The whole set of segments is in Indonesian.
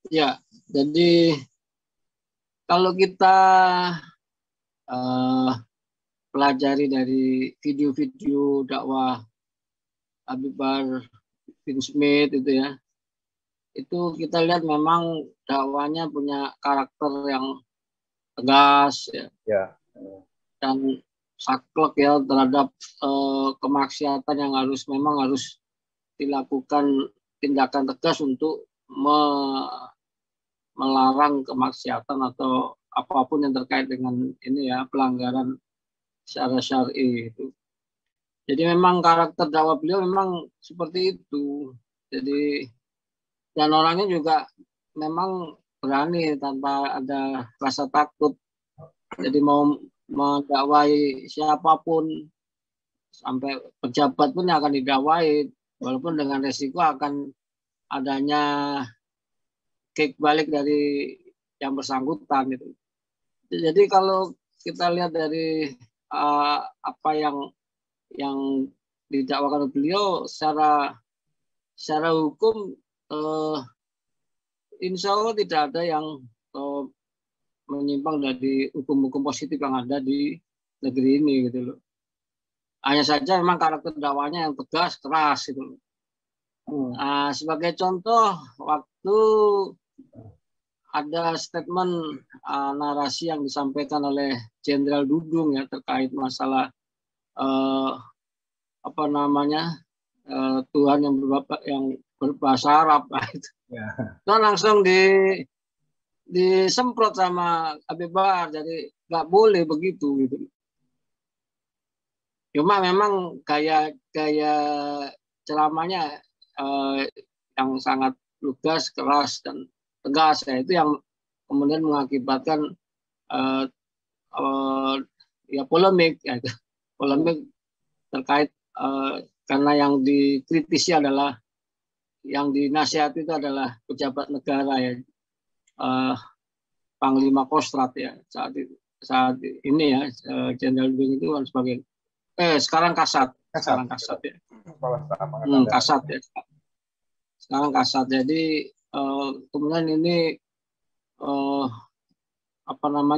Ya, jadi kalau kita pelajari dari video-video dakwah Habib Bahar bin Smith itu ya, itu kita lihat memang dakwanya punya karakter yang tegas ya, dan saklek ya terhadap kemaksiatan yang memang harus dilakukan tindakan tegas untuk melarang kemaksiatan atau apapun yang terkait dengan ini ya, pelanggaran secara syar'i itu. Jadi memang karakter dakwah beliau memang seperti itu. Jadi dan orangnya juga memang berani tanpa ada rasa takut. Jadi mau mendakwai siapapun, sampai pejabat pun akan didakwai, walaupun dengan resiko akan adanya kick balik dari yang bersangkutan itu. Jadi kalau kita lihat dari apa yang didakwakan beliau secara hukum, insya Allah tidak ada yang menyimpang dari hukum-hukum positif yang ada di negeri ini gitu loh. Hanya saja memang karakter dakwanya yang tegas, keras gitu loh. Sebagai contoh, waktu ada statement narasi yang disampaikan oleh Jenderal Dudung ya terkait masalah Tuhan yang berbahasa Arab itu. Nah, langsung disemprot sama Habib Bahar, jadi nggak boleh begitu gitu. Cuma memang gaya ceramahnya yang sangat lugas, keras dan tegas ya, itu yang kemudian mengakibatkan ya polemik ya, polemik terkait karena yang dikritisi adalah, yang dinasihati itu adalah pejabat negara ya, Panglima Kostrat ya saat ini ya, Jenderal Dudung itu kan sebagai sekarang Kasat ya. Kasat ya. Sekarang Kasat. Jadi kemudian ini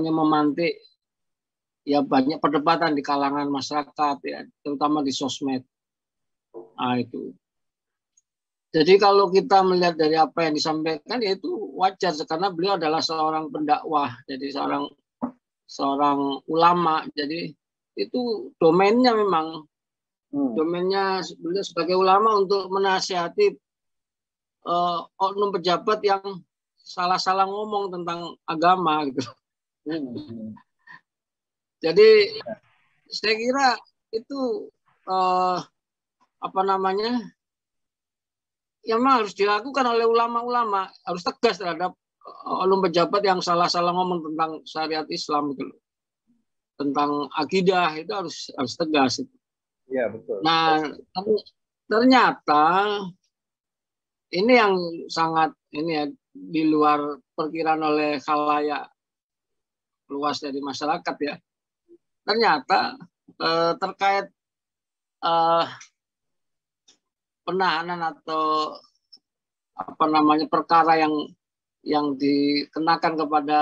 memantik ya banyak perdebatan di kalangan masyarakat ya, terutama di sosmed. Nah, itu. Jadi kalau kita melihat dari apa yang disampaikan, ya itu wajar karena beliau adalah seorang pendakwah, jadi seorang ulama. Jadi itu domainnya memang, domainnya beliau sebagai ulama untuk menasihati oknum pejabat yang salah-salah ngomong tentang agama gitu. Jadi saya kira itu yang harus dilakukan oleh ulama-ulama, harus tegas terhadap oknum pejabat yang salah-salah ngomong tentang syariat Islam itu, tentang akidah, itu harus tegas itu. Iya, betul. Nah, ternyata ini yang sangat ini ya, di luar perkiraan oleh khalayak luas dari masyarakat ya. Ternyata terkait penahanan atau perkara yang dikenakan kepada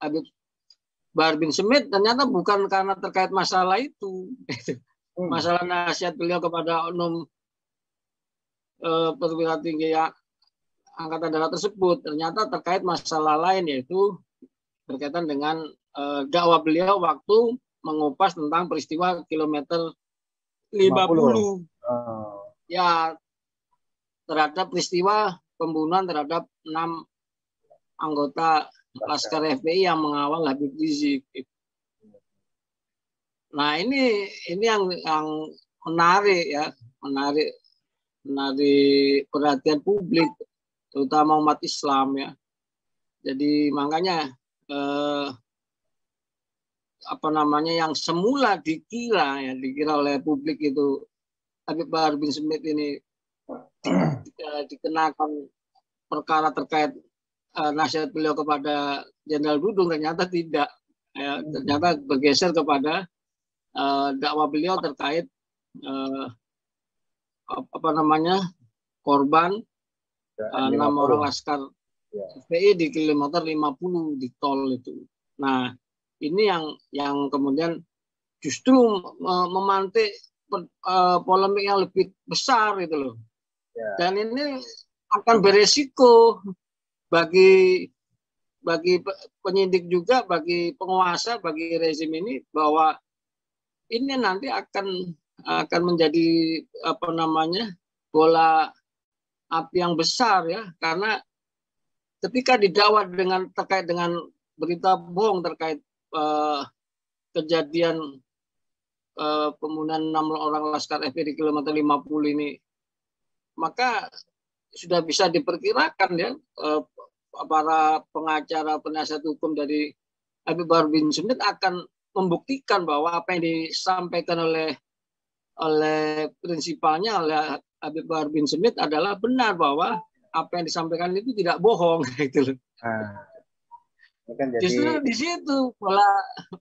Habib Bahar bin Smith, ternyata bukan karena terkait masalah itu. Masalah nasihat beliau kepada oknum perwira tinggi Angkatan Darat tersebut, ternyata terkait masalah lain, yaitu berkaitan dengan dakwah beliau waktu mengupas tentang peristiwa kilometer 50. Ya, terhadap peristiwa pembunuhan terhadap 6 anggota Laskar FPI yang mengawal Habib Rizik. Nah, ini yang menarik ya, menarik perhatian publik, terutama umat Islam ya. Jadi makanya yang semula dikira oleh publik itu Habib Bahar bin Smith ini dikenakan perkara terkait nasihat beliau kepada Jenderal Dudung, ternyata tidak ya, ternyata bergeser kepada dakwah beliau terkait korban 6 orang laskar FPI di kilometer 50 di tol itu. Nah, ini yang kemudian justru memantik polemik yang lebih besar itu loh. Dan ini akan beresiko bagi penyidik juga, bagi penguasa, bagi rezim ini, bahwa ini nanti akan menjadi bola api yang besar ya, karena ketika didakwa terkait dengan berita bohong terkait kejadian pembunuhan 6 orang laskar FPI di kilometer 50 ini, maka sudah bisa diperkirakan ya, para pengacara penasihat hukum dari Habib Bahar bin Smith akan membuktikan bahwa apa yang disampaikan oleh prinsipalnya, oleh Habib Bahar bin Smith adalah benar, bahwa apa yang disampaikan itu tidak bohong gitu loh. Kan jadi... Justru di situ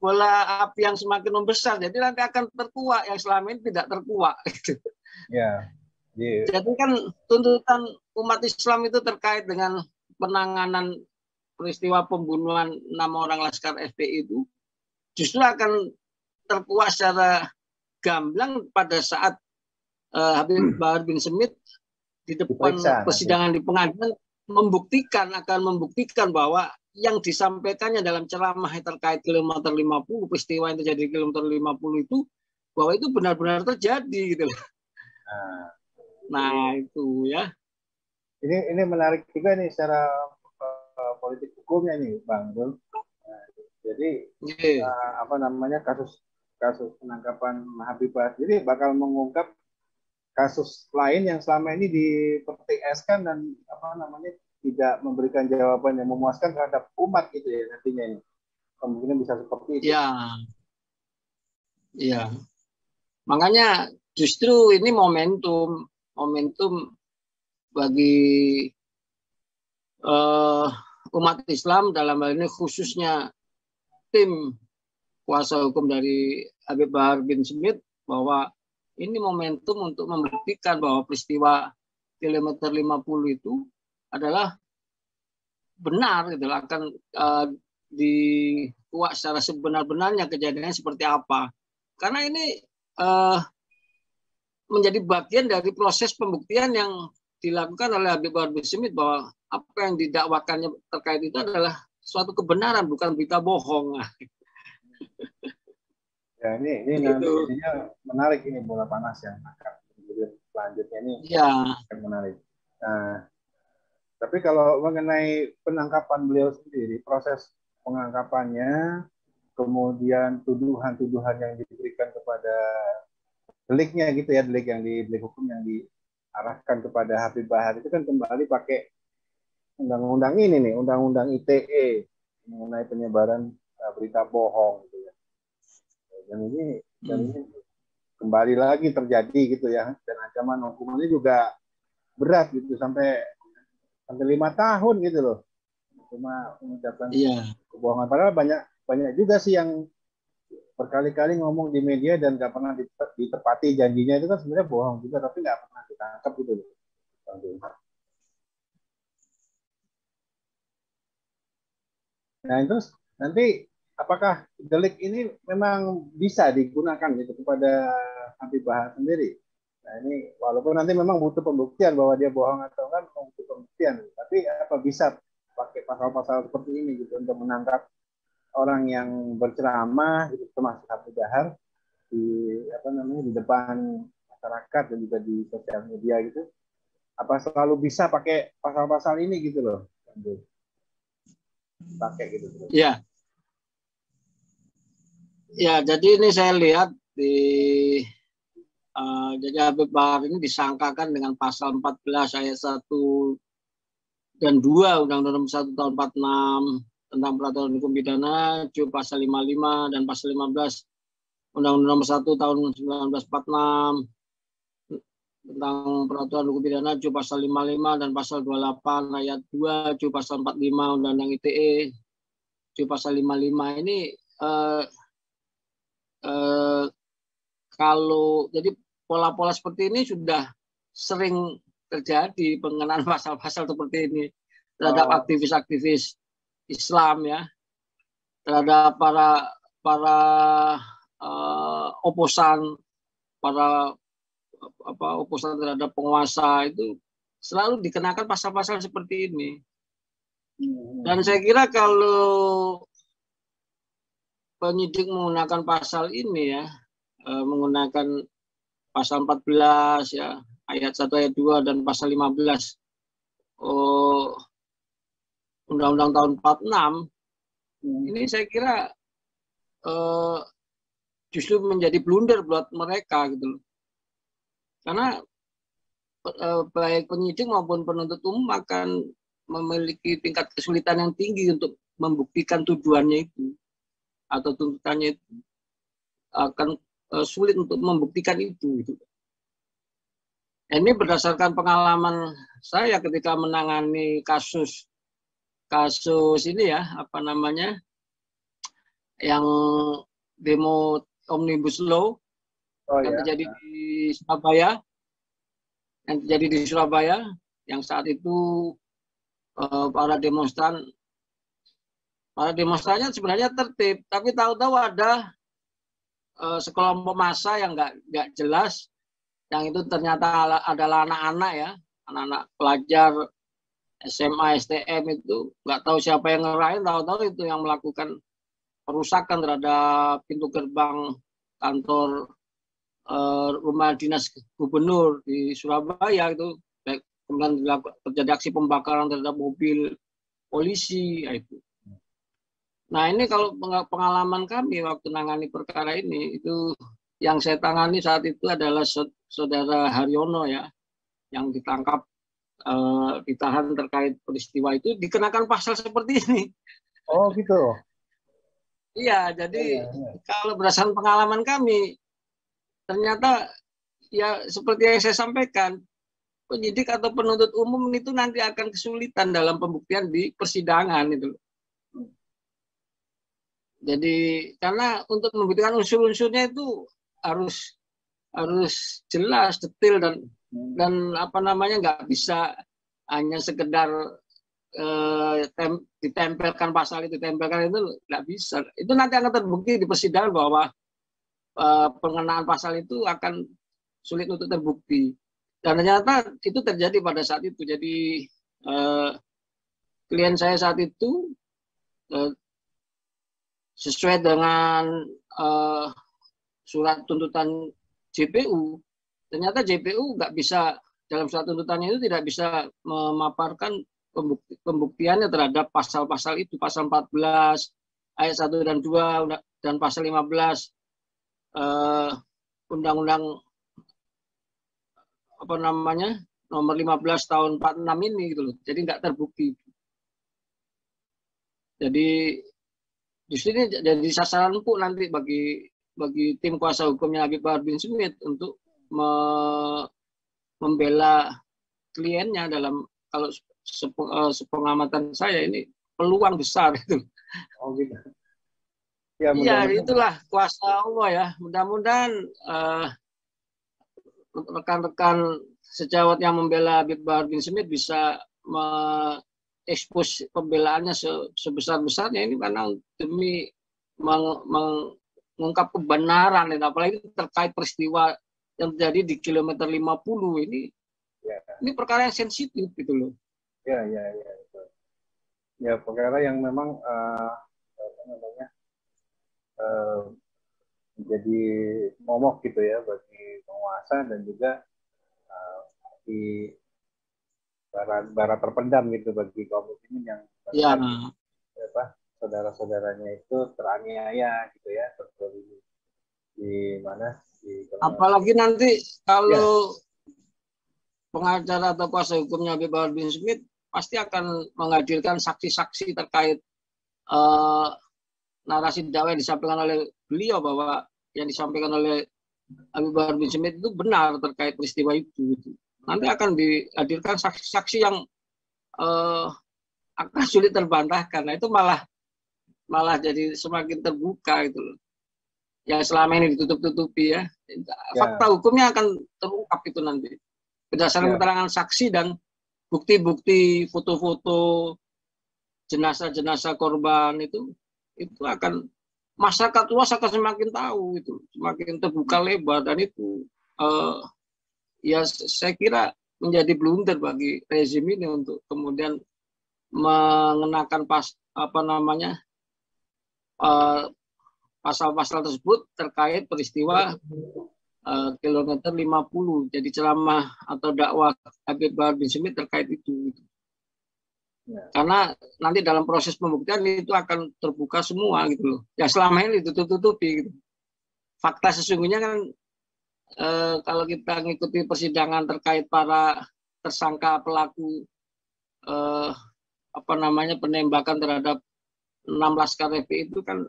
bola api yang semakin membesar. Jadi nanti akan terkuak yang selama ini tidak terkuak. Gitu. Ya. Jadi kan tuntutan umat Islam itu terkait dengan penanganan peristiwa pembunuhan 6 orang laskar FPI itu justru akan terkuak secara gamblang pada saat Habib Bahar bin Smith di depan persidangan di pengadilan akan membuktikan bahwa yang disampaikannya dalam ceramah terkait kilometer 50, peristiwa yang terjadi di kilometer 50 itu, bahwa itu benar-benar terjadi gitu loh. Nah itu ya. Ini menarik juga nih secara politik hukumnya nih, Bang Dul. Jadi kasus penangkapan Habib Bahar jadi bakal mengungkap kasus lain yang selama ini dipertieskan dan tidak memberikan jawaban yang memuaskan terhadap umat gitu ya nantinya ini. Kemungkinan bisa seperti itu. Iya. Makanya justru ini momentum bagi umat Islam, dalam hal ini khususnya tim kuasa hukum dari Habib Bahar bin Smith, bahwa ini momentum untuk membuktikan bahwa peristiwa kilometer 50 itu adalah benar, gitu, akan dikuak secara sebenar-benarnya kejadiannya seperti apa. Karena ini menjadi bagian dari proses pembuktian yang dilakukan oleh Habib Bahar bin Smith, bahwa apa yang didakwakannya terkait itu adalah suatu kebenaran, bukan berita bohong. Ya, ini nantinya menarik, ini bola panas yang akan selanjutnya ini akan menarik. Nah, tapi kalau mengenai penangkapan beliau sendiri, proses penangkapannya, kemudian tuduhan-tuduhan yang diberikan kepada deliknya gitu ya, delik hukum yang diarahkan kepada Habib Bahar itu kan kembali pakai undang-undang ini nih, undang-undang ITE mengenai penyebaran berita bohong gitu ya. Dan ini kembali lagi terjadi gitu ya, dan ancaman hukumannya juga berat gitu, sampai 5 tahun gitu loh, cuma mengucapkan kebohongan. Padahal banyak juga sih yang berkali-kali ngomong di media dan nggak pernah ditepati janjinya, itu kan sebenarnya bohong juga, tapi nggak pernah ditangkap gitu loh. Nah terus nanti apakah delik ini memang bisa digunakan gitu kepada Habib Bahar sendiri? Nah ini walaupun nanti memang butuh pembuktian bahwa dia bohong atau enggak, butuh pembuktian, tapi apa bisa pakai pasal-pasal seperti ini gitu untuk menangkap orang yang berceramah gitu, termasuk Habib Bahar di depan masyarakat dan juga di sosial media gitu? Apa selalu bisa pakai pasal-pasal ini gitu loh? Pakai gitu. Ya. Ya, jadi ini saya lihat jadi Habib Bahar ini disangkakan dengan pasal 14 ayat 1 dan 2 Undang-Undang Nomor 1 tahun 46 tentang peraturan hukum pidana, Junto pasal 55 dan pasal 15 Undang-Undang Nomor 1 tahun 1946 tentang peraturan hukum pidana, Junto pasal 55 dan pasal 28 ayat 2, Junto pasal 45 Undang-Undang ITE, Junto pasal 55 ini kalau jadi pola-pola seperti ini sudah sering terjadi pengenaan pasal-pasal seperti ini terhadap aktivis-aktivis Islam ya, terhadap para oposan, para oposan terhadap penguasa itu selalu dikenakan pasal-pasal seperti ini. Dan saya kira kalau penyidik menggunakan pasal ini ya, menggunakan pasal 14 ya, ayat 1 ayat 2 dan pasal 15 Undang-Undang tahun 46 ini saya kira justru menjadi blunder buat mereka gitu loh. Karena baik penyidik maupun penuntut umum akan memiliki tingkat kesulitan yang tinggi untuk membuktikan tuduhannya itu atau tuntutannya itu, akan sulit untuk membuktikan itu. Ini berdasarkan pengalaman saya ketika menangani kasus ini ya, apa namanya, yang demo Omnibus Law yang terjadi di Surabaya, yang saat itu para demonstrannya sebenarnya tertib, tapi tahu-tahu ada sekelompok massa yang nggak jelas, yang itu ternyata adalah anak-anak ya, anak-anak pelajar SMA, STM, itu nggak tahu siapa yang ngerayain, tahu-tahu itu yang melakukan perusakan terhadap pintu gerbang kantor rumah dinas gubernur di Surabaya itu. Kemudian terjadi aksi pembakaran terhadap mobil polisi itu. Nah ini kalau pengalaman kami waktu menangani perkara ini, itu yang saya tangani saat itu adalah saudara Haryono ya, yang ditangkap, ditahan terkait peristiwa itu, dikenakan pasal seperti ini. Oh gitu. Iya, jadi kalau berdasarkan pengalaman kami, ternyata ya seperti yang saya sampaikan, penyidik atau penuntut umum itu nanti akan kesulitan dalam pembuktian di persidangan itu. Jadi karena untuk membuktikan unsur-unsurnya itu harus jelas, detail, dan apa namanya, nggak bisa hanya sekedar ditempelkan pasal itu, nggak bisa. Itu nanti akan terbukti di persidangan bahwa pengenaan pasal itu akan sulit untuk terbukti. Dan ternyata itu terjadi pada saat itu. Jadi klien saya saat itu sesuai dengan surat tuntutan JPU, ternyata JPU nggak bisa, dalam surat tuntutannya itu tidak bisa memaparkan pembuktiannya terhadap pasal-pasal itu, pasal 14 ayat 1 dan 2 dan pasal 15 Undang-Undang apa namanya nomor 15 tahun 46 ini gitu loh. Jadi nggak terbukti. Jadi justru ini jadi sasaran empuk nanti bagi tim kuasa hukumnya Habib Bahar bin Smith untuk membela kliennya. Dalam, kalau sepengamatan saya, ini peluang besar itu. Oh gitu. Ya, itulah kuasa Allah ya. Mudah-mudahan rekan-rekan sejawat yang membela Habib Bahar bin Smith bisa mengekspos pembelaannya sebesar-besarnya ini, karena demi mengungkap kebenaran, dan apalagi terkait peristiwa yang terjadi di kilometer 50 ini. Ini perkara yang sensitif gitu loh. Ya. Ya, perkara yang memang jadi momok gitu ya bagi penguasa, dan juga di barat terpendam gitu bagi kaum muslimin yang saudara-saudaranya itu teraniaya gitu ya, di mana, apalagi nanti kalau pengacara atau kuasa hukumnya Habib Bahar bin Smith pasti akan menghadirkan saksi-saksi terkait narasi dakwah yang disampaikan oleh beliau, bahwa yang disampaikan oleh Habib Bahar bin Smith itu benar terkait peristiwa itu. Nanti akan dihadirkan saksi-saksi yang akan sulit terbantahkan. Nah, itu malah jadi semakin terbuka gitu loh. Yang selama ini ditutup-tutupi ya. Fakta hukumnya akan terungkap itu nanti. berdasarkan keterangan saksi dan bukti-bukti foto-foto jenazah-jenazah korban itu akan masyarakat luas akan semakin tahu, itu semakin terbuka lebar, dan itu ya saya kira menjadi blunder bagi rezim ini untuk kemudian mengenakan pasal-pasal tersebut terkait peristiwa kilometer 50. Jadi ceramah atau dakwah Habib Bahar bin Smith terkait itu. Karena nanti dalam proses pembuktian itu akan terbuka semua gitu loh. Ya selama ini ditutup-tutupi gitu. Fakta sesungguhnya kan kalau kita mengikuti persidangan terkait para tersangka pelaku penembakan terhadap 6 laskar FPI itu kan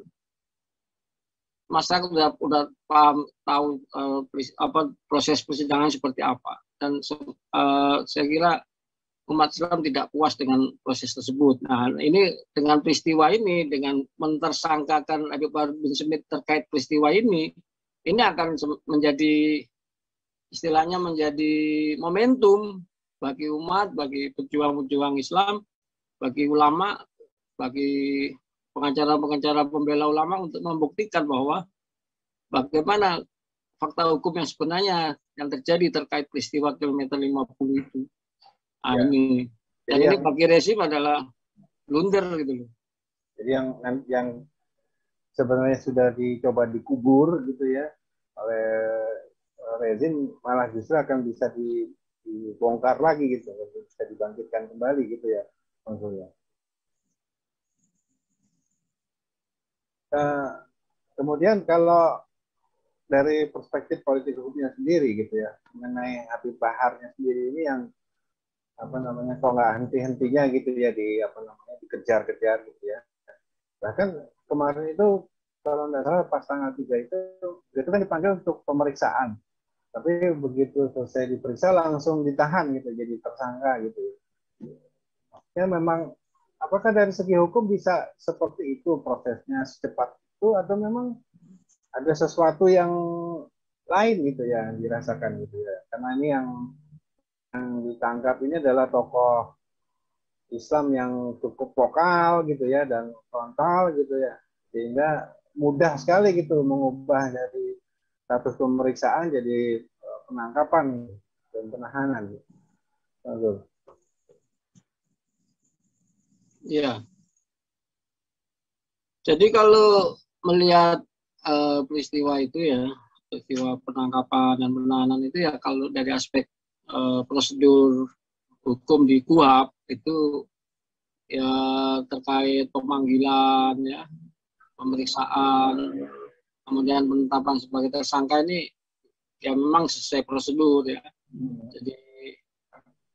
masyarakat udah paham, tahu proses persidangan seperti apa, dan saya kira umat Islam tidak puas dengan proses tersebut. Nah, ini dengan peristiwa ini, dengan mentersangkakan Habib Bahar bin Smith terkait peristiwa ini akan menjadi istilahnya menjadi momentum bagi umat, bagi pejuang-pejuang Islam, bagi ulama, bagi pengacara-pengacara pembela ulama untuk membuktikan bahwa bagaimana fakta hukum yang sebenarnya yang terjadi terkait peristiwa kilometer 50 itu. Ini dan ini bagi rezim adalah blunder gitu loh. Jadi yang sebenarnya sudah dicoba dikubur gitu ya oleh rezim, malah justru akan bisa dibongkar lagi gitu, bisa dibangkitkan kembali gitu ya, maksudnya. Kemudian kalau dari perspektif politik hukumnya sendiri gitu ya, mengenai Habib Baharnya sendiri ini yang kok nggak henti-hentinya gitu ya dikejar-kejar gitu ya. Bahkan kemarin itu kalau nggak salah pas tanggal 3 itu kan dipanggil untuk pemeriksaan, tapi begitu selesai diperiksa langsung ditahan gitu, jadi tersangka gitu ya. Memang apakah dari segi hukum bisa seperti itu prosesnya secepat itu, atau memang ada sesuatu yang lain gitu ya yang dirasakan gitu ya, karena ini yang ditangkap ini adalah tokoh Islam yang cukup vokal gitu ya dan frontal gitu ya, sehingga mudah sekali gitu mengubah dari status pemeriksaan jadi penangkapan dan penahanan. Ya. Jadi kalau melihat peristiwa itu ya, peristiwa penangkapan dan penahanan itu ya, kalau dari aspek prosedur hukum di KUHP itu ya terkait pemanggilan ya, pemeriksaan, kemudian penetapan sebagai tersangka ini ya memang sesuai prosedur ya. Jadi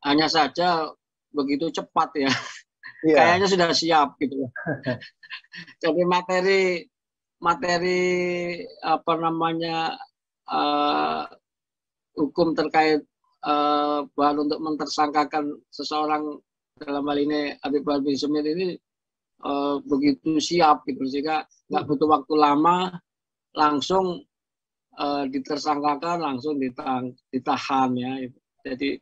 hanya saja begitu cepat ya. Iya. Kayaknya sudah siap gitu. Jadi materi hukum terkait bahan untuk mentersangkakan seseorang, dalam hal ini Habib Bahar bin Smith ini begitu siap gitu, sehingga nggak butuh waktu lama, langsung ditersangkakan, langsung ditahan ya. Jadi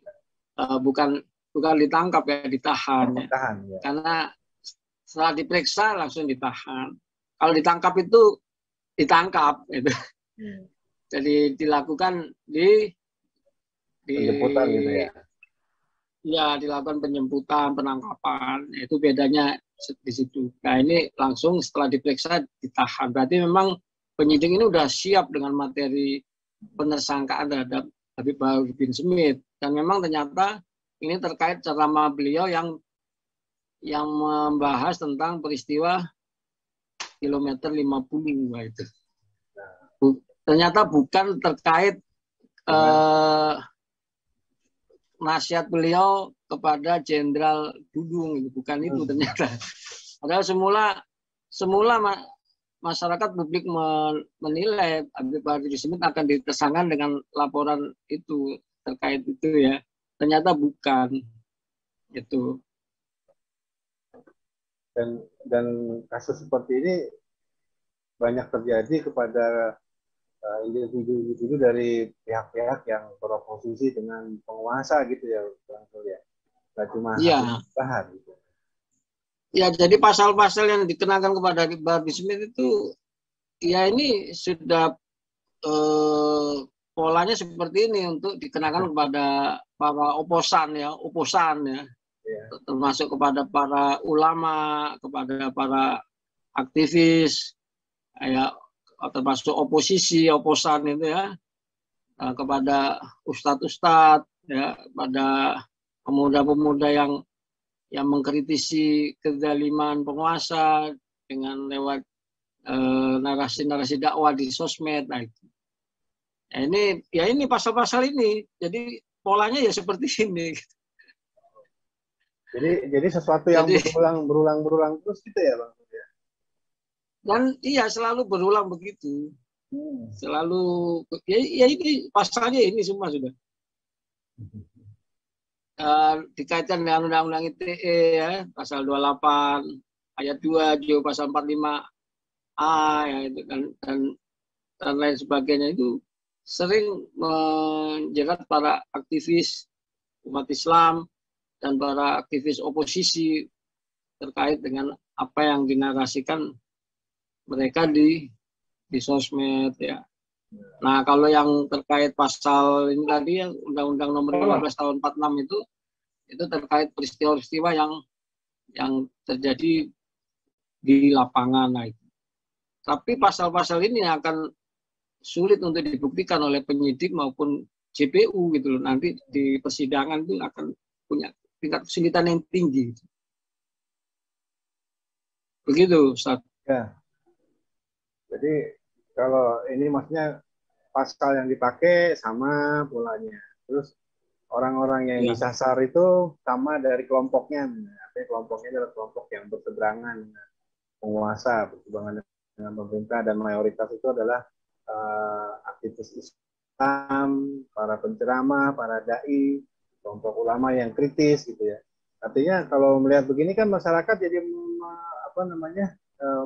bukan ditangkap ya, ditahan ya. Ya. Karena setelah diperiksa langsung ditahan. Kalau ditangkap itu ditangkap gitu. Jadi dilakukan penjemputan gitu ya. Ya, dilakukan penjemputan, penangkapan. Itu bedanya di situ. Nah, ini langsung setelah diperiksa ditahan. Berarti memang penyidik ini sudah siap dengan materi penersangkaan terhadap Habib Bahar bin Smith. Dan memang ternyata ini terkait ceramah beliau yang membahas tentang peristiwa kilometer 50 itu. Ternyata bukan terkait nasihat beliau kepada Jenderal Dudung, bukan itu ternyata. Padahal semula masyarakat publik menilai Habib Bahar bin Smith akan ditersangkakan dengan laporan itu terkait itu ya. Ternyata bukan itu. Dan kasus seperti ini banyak terjadi kepada individu-individu dari pihak-pihak yang beroposisi dengan penguasa gitu ya, Bang Sul ya. Nggak cuma bahan gitu. Ya, jadi pasal-pasal yang dikenakan kepada Bahar Smith itu ya ini sudah polanya seperti ini untuk dikenakan kepada para oposan ya, termasuk kepada para ulama, kepada para aktivis, ya termasuk oposan itu ya, kepada ustadz-ustadz, ya, pada pemuda-pemuda yang mengkritisi kezaliman penguasa dengan lewat narasi-narasi dakwah di sosmed. Nah, itu. Ini pasal-pasal ini. Jadi polanya ya seperti ini. Jadi sesuatu yang berulang terus gitu ya, Bang? Dan iya selalu berulang begitu. Selalu ya ini pasalnya ini semua sudah. Dikaitkan dengan Undang-Undang ITE ya, pasal 28 ayat 2, juga pasal 45A ya, itu dan lain sebagainya itu sering menjerat para aktivis umat Islam dan para aktivis oposisi terkait dengan apa yang dinarasikan mereka di sosmed ya. Nah, kalau yang terkait pasal ini tadi yang Undang-Undang Nomor 15 Tahun 46 itu terkait peristiwa-peristiwa yang terjadi di lapangan. Nah, itu. Tapi pasal-pasal ini akan sulit untuk dibuktikan oleh penyidik maupun JPU gitu loh. Nanti di persidangan itu akan punya tingkat kesulitan yang tinggi. Begitu, Ustaz. Ya. Jadi kalau ini maksudnya pasal yang dipakai sama polanya. Terus orang-orang yang disasar itu sama dari kelompoknya. Artinya kelompoknya adalah kelompok yang berseberangan dengan penguasa, berseberangan dengan pemerintah, dan mayoritas itu adalah aktivis Islam, para penceramah, para dai, kelompok ulama yang kritis gitu ya. Artinya kalau melihat begini kan masyarakat jadi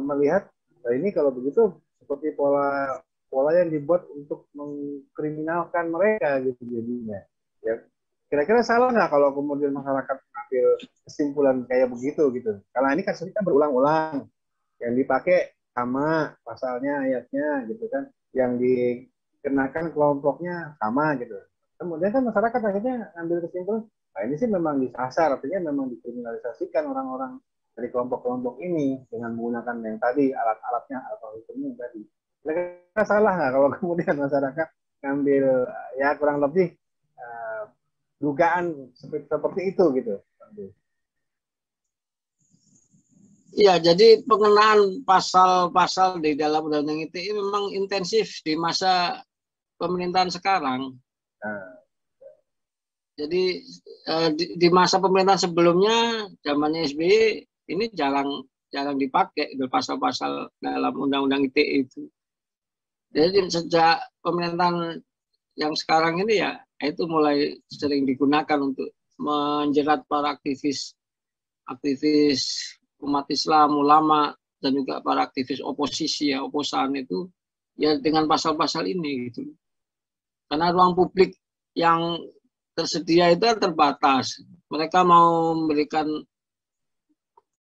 melihat ini kalau begitu seperti pola yang dibuat untuk mengkriminalkan mereka gitu jadinya. Ya, kira-kira salah nggak kalau kemudian masyarakat mengambil kesimpulan kayak begitu gitu? Karena ini kasusnya kan berulang-ulang, yang dipakai sama pasalnya, ayatnya gitu kan, yang dikenakan kelompoknya sama gitu. Kemudian kan masyarakat akhirnya ambil kesimpulan, nah ini sih memang disasar, artinya memang dikriminalisasikan orang-orang dari kelompok-kelompok ini dengan menggunakan yang tadi alat-alatnya atau hukumnya tadi. Kira-kira salah nggak kalau kemudian masyarakat ngambil ya kurang lebih dugaan seperti itu gitu? Iya, jadi pengenaan pasal-pasal di dalam Undang-Undang ITE memang intensif di masa pemerintahan sekarang. Jadi di masa pemerintahan sebelumnya, zamannya SBY, ini jarang dipakai pasal-pasal dalam Undang-Undang ITE itu. Jadi sejak pemerintahan yang sekarang ini ya, itu mulai sering digunakan untuk menjerat para aktivis umat Islam, ulama, dan juga para aktivis oposisi ya, oposan itu ya dengan pasal-pasal ini gitu. Karena ruang publik yang tersedia itu terbatas. Mereka mau memberikan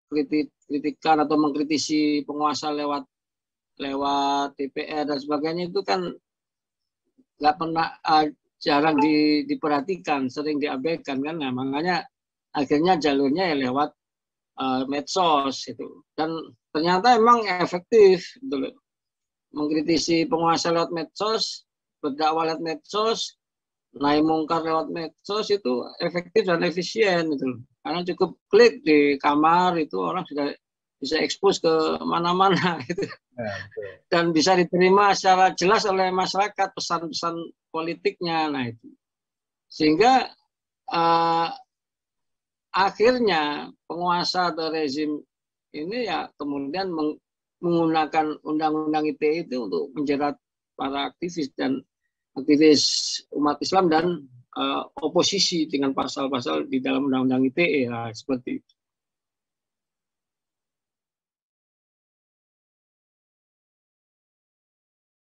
kritikan atau mengkritisi penguasa lewat DPR dan sebagainya itu kan nggak pernah jarang diperhatikan, sering diabaikan kan. Nah, makanya akhirnya jalurnya ya lewat medsos itu, dan ternyata emang efektif gitu loh. Mengkritisi penguasa lewat medsos, berdakwah lewat medsos, naik mungkar lewat medsos itu efektif dan efisien gitu loh. Karena cukup klik di kamar itu orang sudah bisa ekspos ke mana-mana gitu. Dan bisa diterima secara jelas oleh masyarakat pesan-pesan politiknya. Nah itu sehingga akhirnya penguasa atau rezim ini ya kemudian menggunakan Undang-Undang ITE itu untuk menjerat para aktivis dan aktivis umat Islam dan oposisi dengan pasal-pasal di dalam Undang-Undang ITE ya, seperti itu.